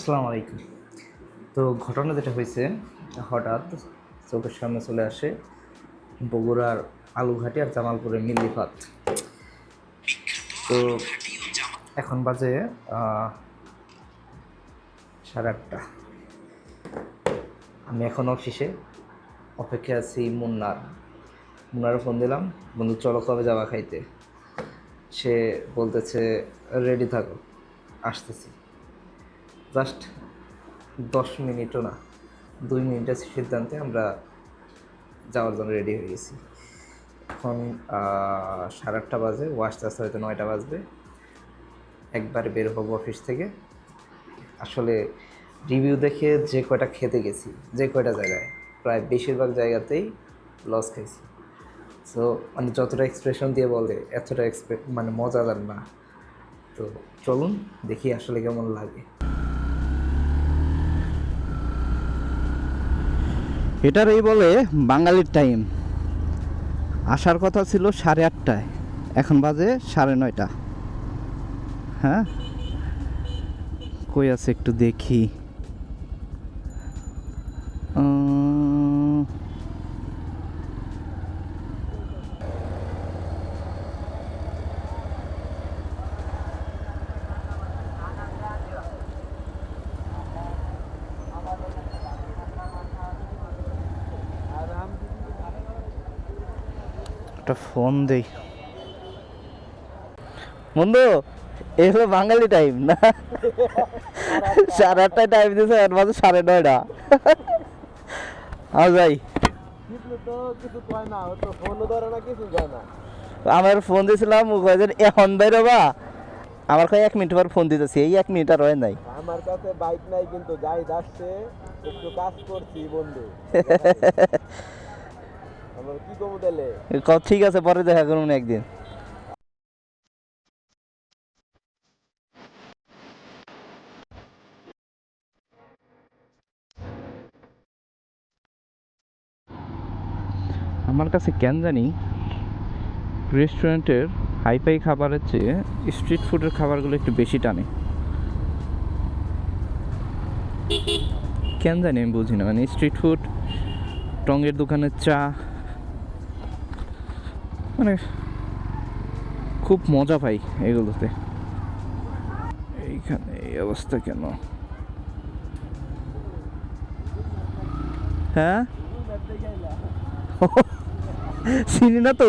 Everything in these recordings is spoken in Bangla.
আসসালামু আলাইকুম। তো ঘটনা যেটা হয়েছে, হঠাৎ চোখের সামনে চলে আসে বগুড়ার আলুঘাটি আর জামালপুরের মিল্লিপাত। তো এখন বাজে 8:30। আমি এখন অফিসে অপেক্ষা আছি মুন্নার ফোন দিলাম, বন্ধু চলো কবে যাওয়া খাইতে। সে বলতেছে রেডি থাকো, আসতেছি। জাস্ট 10 মিনিটও না, 2 মিনিটের সিদ্ধান্তে আমরা যাওয়ার জন্য রেডি হয়ে গেছি। এখন 8:30 বাজে, ও আস্তে আস্তে হয়তো 9টা বাজবে। একবারে বের হবো অফিস থেকে। আসলে রিভিউ দেখে যে কয়টা খেতে গেছি, যে কয়টা জায়গায়, প্রায় বেশিরভাগ জায়গাতেই লস খাইছি। সো মানে যতটা এক্সপ্রেশন দিয়ে বলে এতটা মানে মজাদার না। তো চলুন দেখি আসলে কেমন লাগে। এটারই বলে বাঙালির টাইম। আসার কথা ছিল 8:30টায়, এখন বাজে 9:30। হ্যাঁ, কই আছে একটু দেখি। একটা ফোন দেই। বন্ধু, এই হলো বাঙালি টাইম না? 8:30টায় টাইম দিয়েছে, এখন বাজে 9:30। যাই। আমার ফোন দিয়েছিলাম, ও কয় যে এখন বেরোবা। আমার কয় 1 মিনিট পর ফোন দিতেছি, এই 1 মিনিট আর হয় নাই। আমার কাছে বাইক নাই, কিন্তু যাই যাচ্ছে একটু কাজ করছি বন্ধু। আমার কি কমু দিলে? ঠিক আছে, পরে দেখা করুন একদিন। আমার কাছে কেন জানি রেস্টুরেন্টের হাইফাই খাবারের চেয়ে স্ট্রিট ফুডের খাবারগুলো একটু বেশি টানে। কেন জানি আমি বুঝি না, মানে স্ট্রিট ফুড, টঙের দোকানের চা, মানে খুব মজা পাই এগুলোতে। এইখানে এই অবস্থা কেন? হ্যাঁ, চিনি না তো।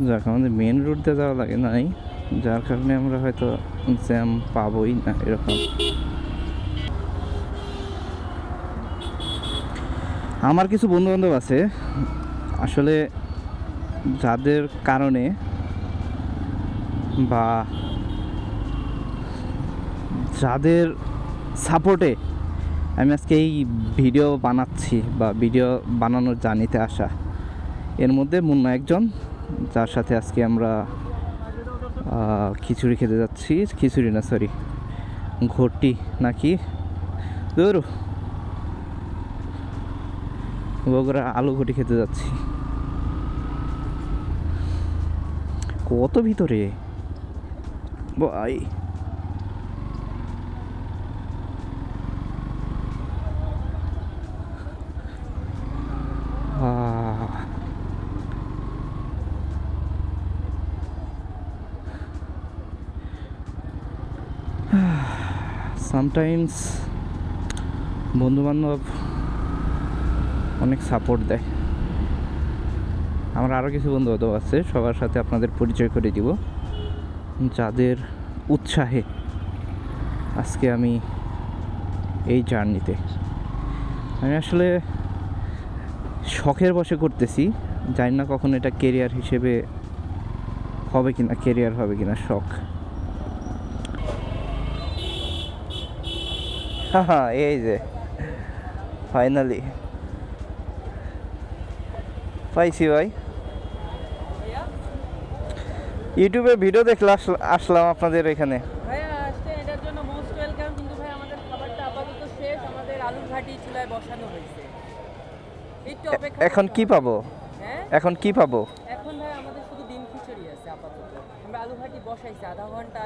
যাক, আমাদের মেন রুট দিয়ে যাওয়া লাগে নাই, যার কারণে আমরা হয়তো জ্যাম পাবোই না এরকম। আমার কিছু বন্ধু বান্ধব আছে আসলে, যাদের কারণে বা যাদের সাপোর্টে আমি আজকে এই ভিডিও বানাচ্ছি বা ভিডিও বানানোর জার্নিতে আসা। এর মধ্যে মুন্না একজন, যার সাথে আজকে আমরা খিচুড়ি খেতে যাচ্ছি। খিচুড়ি না, সরি, ঘটি নাকি দূর, বগুড়া আলু ঘটি খেতে যাচ্ছি। কত ভিতরে ভাই! সামটাইমস বন্ধুবান্ধব অনেক সাপোর্ট দেয়। আমার আরও কিছু বন্ধু বান্ধব আছে, সবার সাথে আপনাদের পরিচয় করে দিব, যাদের উৎসাহে আজকে আমি এই জার্নিতে। আমি আসলে শখের বশে করতেছি, জানি না কখন এটা কেরিয়ার হিসেবে হবে কিনা, কেরিয়ার হবে কিনা। শখ। হ্যাঁ, এই যে ফাইনালি পাইছি ভাই। ইউটিউবে ভিডিও দেখলে আসলাম আপনাদের এখানে। ভাইয়া আসতে এটার জন্য মোস্ট ওয়েলকাম, কিন্তু ভাই আমাদের খাবারটা আপাতত শেষ, আমাদের আলুর ঘাটি চুলায় বসানো হয়েছে, একটু অপেক্ষা এখন করতে কি হবে। পাবো? হ্যাঁ এখন কি পাবো? এখন ভাই আমাদের শুধু ডিম খিচুড়ি আছে আপাতত, আমরা আলু ঘাটি বসাইছি আধা ঘন্টা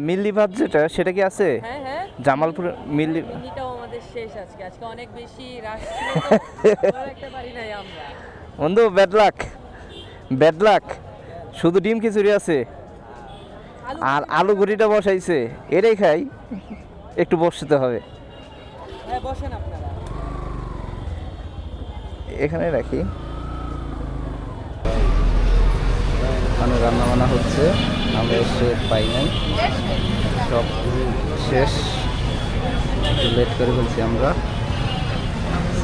মিল্লি ভাত যেটা সেটা কি আছে? হ্যাঁ হ্যাঁ জামালপুর মিল্লি মিনিটাও আমাদের শেষ আজকে, আজকে অনেক বেশি রাশ একটা পারি নাই আমরা। বন্ধু ব্যাড লাক, ব্যাড লাক। শুধু ডিম খিচুড়ি আছে আর আলু গুঁড়িটা বসাইছে, এটাই খাই, একটু বসতে হবে। হ্যাঁ বসেন আপনারা। এখানে রাখি। মানে রান্না বান্না হচ্ছে, আমরা এসে পাই নাই, সব শেষ, একটু লেট করে ফেলছি আমরা।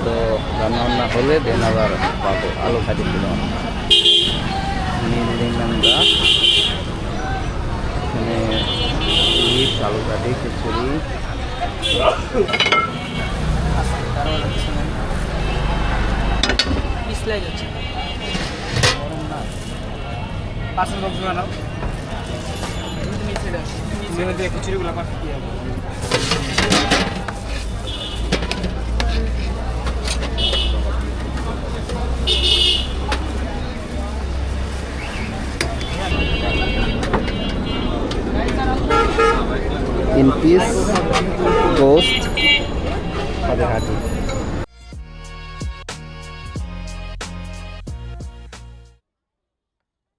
তো রান্না বান্না হলে দেন আবার পাবো আলু ঘাটি ছিল মিল আমরা এখানে ইলিশ, আলু ঘাটি, খিচুড়ি। পিছলাই যাচ্ছে পাঁচশো বক্স বানাও খিচুড়িগুলো পাঁচশো কি হবে in piece, roast, Fateh Hati.